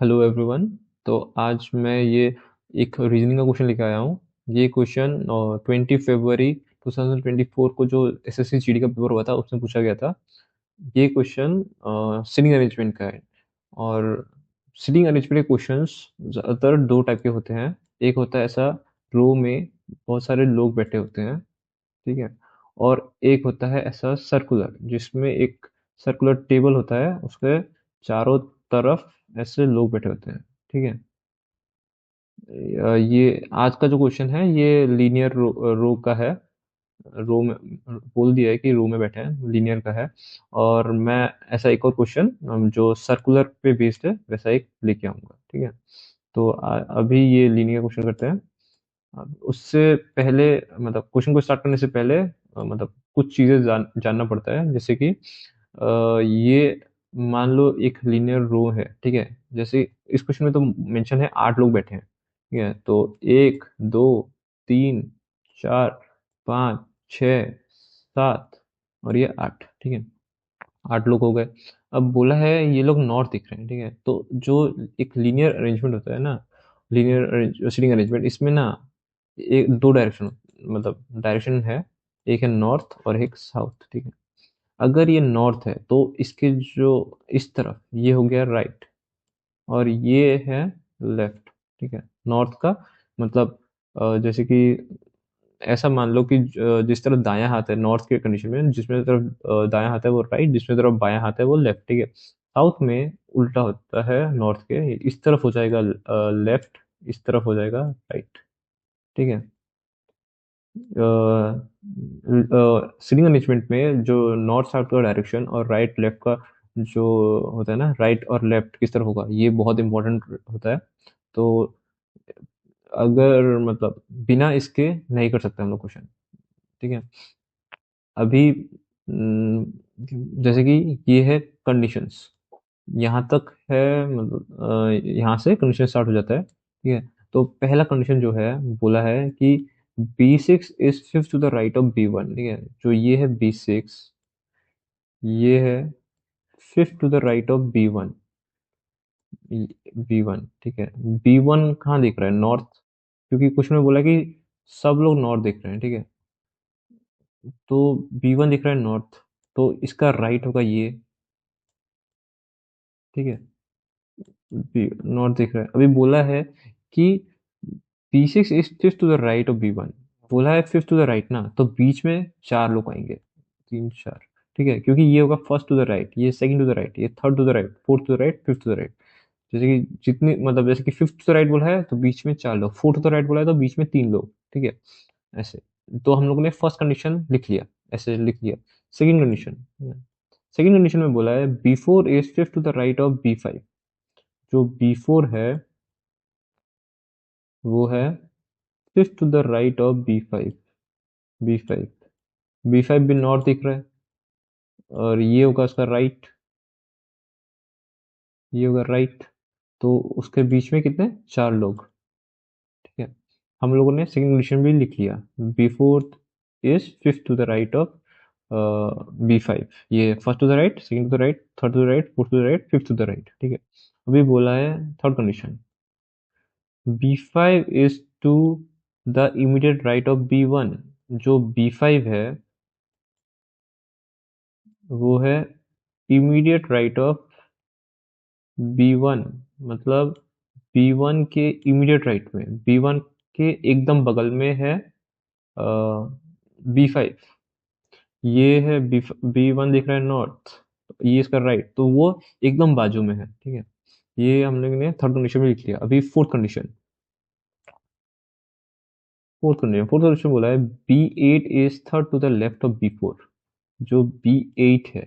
Hello everyone. तो आज मैं ये एक रीजनिंग का क्वेश्चन लेके आया हूँ। ये क्वेश्चन 20 फरवरी 2024 को जो एसएससी जीडी का पेपर हुआ था उसमें पूछा गया था। ये क्वेश्चन सिटिंग अरेंजमेंट का है। और सिटिंग अरेंजमेंट के क्वेश्चंस ज़्यादातर दो टाइप के होते हैं। एक होता है ऐसा, रो में बहुत सारे लोग बैठे होते हैं, ठीक है। और एक होता है ऐसा सर्कुलर, जिसमें एक सर्कुलर टेबल होता है, उसके चारों तरफ ऐसे लोग बैठे होते हैं, ठीक है। ये आज का जो क्वेश्चन है ये लीनियर रो का है। रो में बोल दिया है कि रो में बैठे हैं, लीनियर का है। और मैं ऐसा एक और क्वेश्चन जो सर्कुलर पे बेस्ड है वैसा एक लेके आऊंगा, ठीक है। तो अभी ये लीनियर क्वेश्चन करते हैं। अब उससे पहले, मतलब क्वेश्चन को स्टार्ट करने से पहले मतलब कुछ चीजें जानना पड़ता है, जैसे कि ये मान लो एक लीनियर रो है, ठीक है। जैसे इस क्वेश्चन में तो मेंशन है 8 लोग बैठे हैं, ठीक है। तो 1, 2, 3, 4, 5, 6, 7 और ये 8, ठीक है। 8 लोग हो गए। अब बोला है ये लोग नॉर्थ दिख रहे हैं, ठीक है। तो जो एक लीनियर अरेंजमेंट होता है ना, लीनियर सीटिंग अरेंजमेंट, इसमें ना एक दो डायरेक्शन, मतलब डायरेक्शन है। एक है नॉर्थ और एक साउथ, ठीक है। अगर ये नॉर्थ है तो इसके जो इस तरफ ये हो गया राइट, और ये है लेफ्ट, ठीक है। नॉर्थ का मतलब जैसे कि ऐसा मान लो कि जिस तरफ दायां हाथ है नॉर्थ के कंडीशन में, जिसमें तरफ दायां हाथ है वो राइट, जिसमें तरफ बायां हाथ है वो लेफ्ट, ठीक है। साउथ में उल्टा होता है, नॉर्थ के इस तरफ हो जाएगा लेफ्ट, इस तरफ हो जाएगा राइट, ठीक है। सीटिंग अरेंजमेंट में जो नॉर्थ साउथ का डायरेक्शन और राइट लेफ्ट का जो होता है ना, राइट और लेफ्ट किस तरफ होगा, ये बहुत इंपॉर्टेंट होता है। तो अगर मतलब बिना इसके नहीं कर सकते हम लोग क्वेश्चन, ठीक है। अभी जैसे कि ये है कंडीशंस, यहाँ तक है, मतलब यहाँ से कंडीशन स्टार्ट हो जाता है, ठीक है। तो पहला कंडीशन जो है, बोला है कि B6 is 5th to the right of B1, ठीक है। जो ये है B6, ये है 5th to the right of B1, ठीक है। B1 कहाँ दिख रहा है, नॉर्थ, क्योंकि कुछ में बोला कि सब लोग नॉर्थ दिख रहे हैं, ठीक है। तो B1 दिख रहा है नॉर्थ, तो इसका राइट होगा ये, ठीक है। नॉर्थ दिख रहा है। अभी बोला है कि B6 is 5th to the right of B1, बोला है 5th टू द राइट ना, तो बीच में 4 लोग आएंगे, 3 4, ठीक है। क्योंकि ये होगा फर्स्ट टू द राइट, ये सेकंड टू द राइट, ये third to the right, fourth to the right, fifth to the right. जैसे कि जितनी, मतलब जैसे कि फिफ्थ टू द राइट बोला है तो बीच में 4 लोग, फोर्थ टू द राइट बोला है तो बीच में 3 लोग, ठीक है। ऐसे। तो हम लोगों ने फर्स्ट कंडीशन लिख लिया, ऐसे लिख लिया। सेकंड कंडीशन, सेकंड कंडीशन में बोला है B4 is 5th to the right of B5। जो B4 है वो है 5th to the right of B5, B5, B5 भी नॉर्थ दिख रहा है, और ये होगा उसका राइट, ये होगा राइट। तो उसके बीच में कितने, 4 लोग, ठीक है। हम लोगों ने सेकंड कंडीशन भी लिख लिया, B4 is 5th to the right of B5। ये first to the right, second to the right, third to the right, fourth to the right, fifth to the right, ठीक है। अभी बोला है third condition, B5 is the immediate right of B1। जो B5 है वो है इमीडिएट राइट ऑफ B1, मतलब B1 के इमीडिएट राइट में, B1 के एकदम बगल में है B5। ये है B1 दिख रहा है नॉर्थ, ये इसका राइट, तो वो एकदम बाजू में है, ठीक है। ये हम लोग ने थर्ड कंडीशन में लिख लिया। अभी फोर्थ कंडीशन, फोर्थ कंडीशन बोला है B8 is 3rd to the left of B4। जो B8 है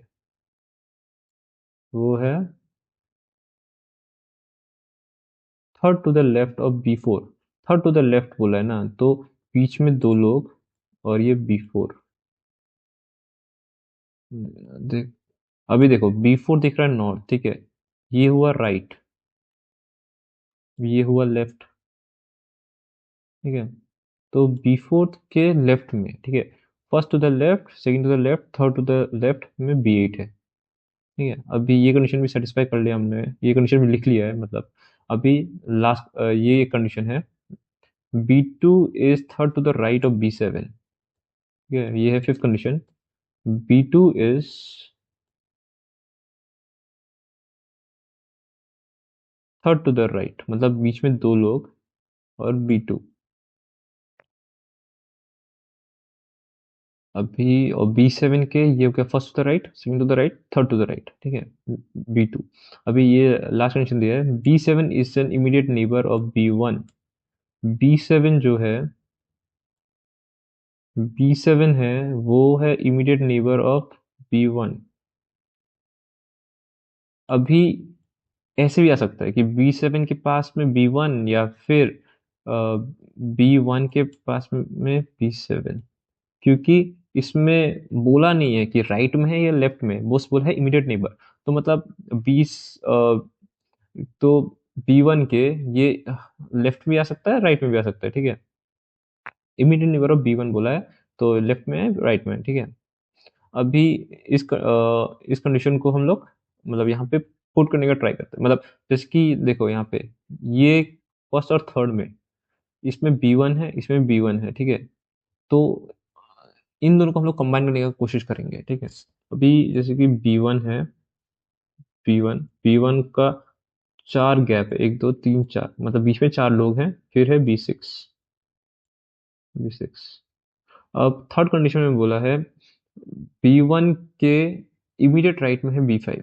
वो है 3rd to the left of B4। Third to the left बोला है ना, तो बीच में 2 लोग, और ये B4। देख, अभी देखो B4 दिख रहा है नॉर्थ, ठीक है। ये हुआ राइट, ये हुआ लेफ्ट, ठीक है। तो B4 के लेफ्ट में, ठीक है, first to the left, second to the left, third to the left में B8 है, ठीक है, अभी ये कंडीशन भी सेटिस्फाई कर लिया हमने, ये कंडीशन भी लिख लिया है मतलब। अभी लास्ट ये एक कंडीशन है, B2 is third to the right of B7। ठीक है, ये है fifth condition, B2 is third to the right, मतलब बीच में दो लोग और B2। अभी और B7 के ये हो गया first to the right, second to the right, third to the right. ठीक है, B2। अभी ये लास्ट कंडीशन दिया है, B7 is an immediate neighbour of B1। B7 जो है, B7 है, वो है इमीडिएट नेबर ऑफ B1। अभी ऐसे भी आ सकता है कि B7 के पास में B1 या फिर B1 के पास में B7, क्योंकि इसमें बोला नहीं है कि राइट में है या लेफ्ट में, बस बोला है इमीडिएट नेबर। तो मतलब 20 तो B1 के ये लेफ्ट में भी आ सकता है, राइट में भी आ सकता है। ठीक है, इमीडिएट नेबर ऑफ B1 बोला है, तो लेफ्ट में है, राइट में है। ठीक है, अभी इस कंडीशन को हम लोग मतलब यहाँ पे पुट करने का ट्राई करते हैं, मतलब जैसे कि देखो यहाँ पे ये फर्स्ट और थर्ड में, इसमें B1 है, इसमें B1 है। ठीक है, तो इन दोनों को हम लोग कंबाइन करने की कोशिश करेंगे। ठीक है, अभी जैसे कि B1 है, B1 का चार गैप है, एक दो तीन चार, मतलब बीच में चार लोग हैं, फिर है B6। अब थर्ड कंडीशन में बोला है B1 के इमीडिएट राइट में है B5,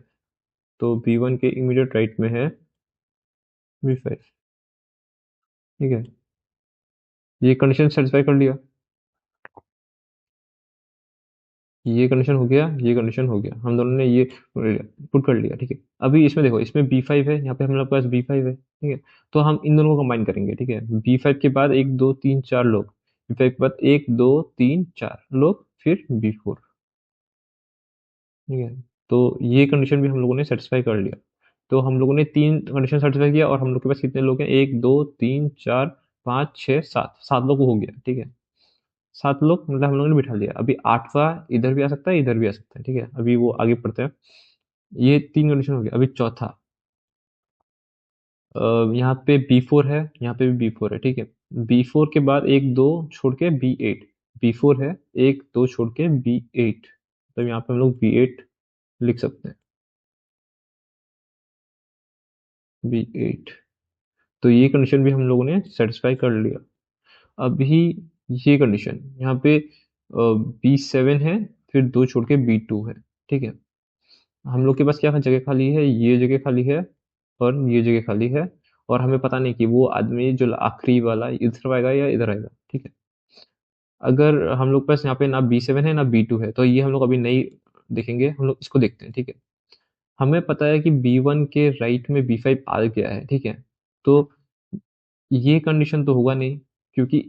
तो B1 के इमीडिएट राइट में है B5। ठीक है, ये कंडीशन सेटिस्फाई कर लिया, ये कंडीशन हो गया, ये कंडीशन हो गया, हम दोनों ने ये पुट कर लिया। ठीक है, अभी इसमें देखो, इसमें B5 है, यहाँ पे हम लोग के पास B5 है। ठीक है, तो हम इन दोनों को कंबाइन करेंगे। ठीक है, B5 के बाद एक दो तीन चार लोग, B5 के बाद एक दो तीन चार लोग, फिर B4। ठीक है, तो ये कंडीशन भी हम लोगों ने सेटिस्फाई कर लिया। तो हम लोगों ने तीन कंडीशन सेटिस्फाई किया, और हम लोग के पास कितने लोग हैं, एक दो तीन चार पाँच छः सात, सात लोग हो गया। ठीक है, सात लोग मतलब हम लोगों ने बिठा लिया। अभी आठवां इधर भी आ सकता है, इधर भी आ सकता है। ठीक है, अभी वो आगे पढ़ते हैं। ये तीन कंडीशन हो गया, अभी चौथा, यहाँ पे B4 है, यहाँ पे भी B4 है। ठीक है, B4 के बाद एक दो छोड़ के B8, B4 है, एक दो छोड़ के B8, तो यहाँ पे हम लोग B8 लिख सकते हैं, B8। तो ये कंडीशन भी हम लोगों ने सेटिस्फाई कर लिया। अभी ये कंडीशन यहाँ पे B7 है, फिर दो छोड़ के B2 है। ठीक है, हम लोग के पास क्या जगह खाली है, ये जगह खाली है और ये जगह खाली है, और हमें पता नहीं कि वो आदमी जो आखिरी वाला इधर आएगा या इधर आएगा। ठीक है, अगर हम लोग के पास यहाँ पे ना B7 है ना B2 है, तो ये हम लोग अभी नहीं देखेंगे, हम लोग इसको देखते हैं। ठीक है, हमें पता है कि B1 के राइट में B5 आ गया है। ठीक है, तो ये कंडीशन तो होगा नहीं, क्योंकि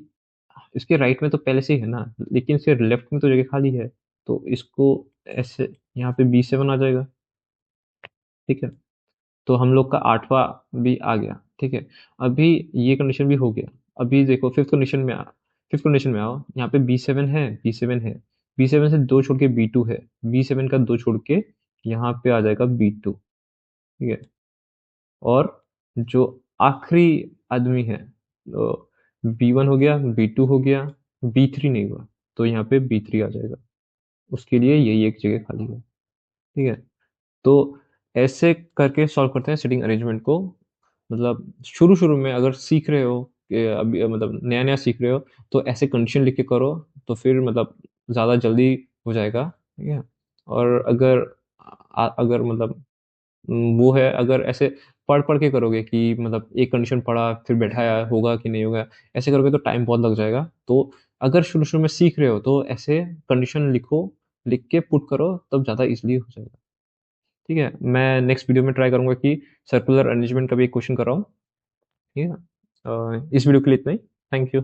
इसके राइट में तो पहले से ही है ना, लेकिन इसके लेफ्ट में तो जगह खाली है, तो इसको ऐसे यहाँ पे B7 आ जाएगा। ठीक है, तो हम लोग का आठवां भी आ गया। ठीक है, अभी ये कंडीशन भी हो गया। अभी देखो फिफ्थ कंडीशन में आओ, यहाँ पे B7 से दो छोड़ के B2 है, B7 का दो छोड़ के यहाँ पे आ जाएगा B2। ठीक है, और जो आखिरी आदमी है, तो B1 हो गया, B2 हो गया, B3 नहीं हुआ, तो यहाँ पे B3 आ जाएगा, उसके लिए यही एक जगह खाली है। ठीक है, तो ऐसे करके सॉल्व करते हैं सिटिंग अरेंजमेंट को। मतलब शुरू शुरू में अगर सीख रहे हो कि अभी मतलब नया नया सीख रहे हो, तो ऐसे कंडीशन लिख के करो, तो फिर मतलब ज़्यादा जल्दी हो जाएगा। ठीक है, और अगर मतलब वो है, अगर ऐसे पढ़ पढ़ के करोगे कि मतलब एक कंडीशन पढ़ा फिर बैठाया, होगा कि नहीं होगा, ऐसे करोगे तो टाइम बहुत लग जाएगा। तो अगर शुरू शुरू में सीख रहे हो, तो ऐसे कंडीशन लिखो, लिख के पुट करो, तब ज़्यादा इजीली हो जाएगा। ठीक है, मैं नेक्स्ट वीडियो में ट्राई करूंगा कि सर्कुलर अरेंजमेंट का भी एक क्वेश्चन कर रहा हूँ। ठीक है, इस वीडियो के लिए इतना ही। Thank you.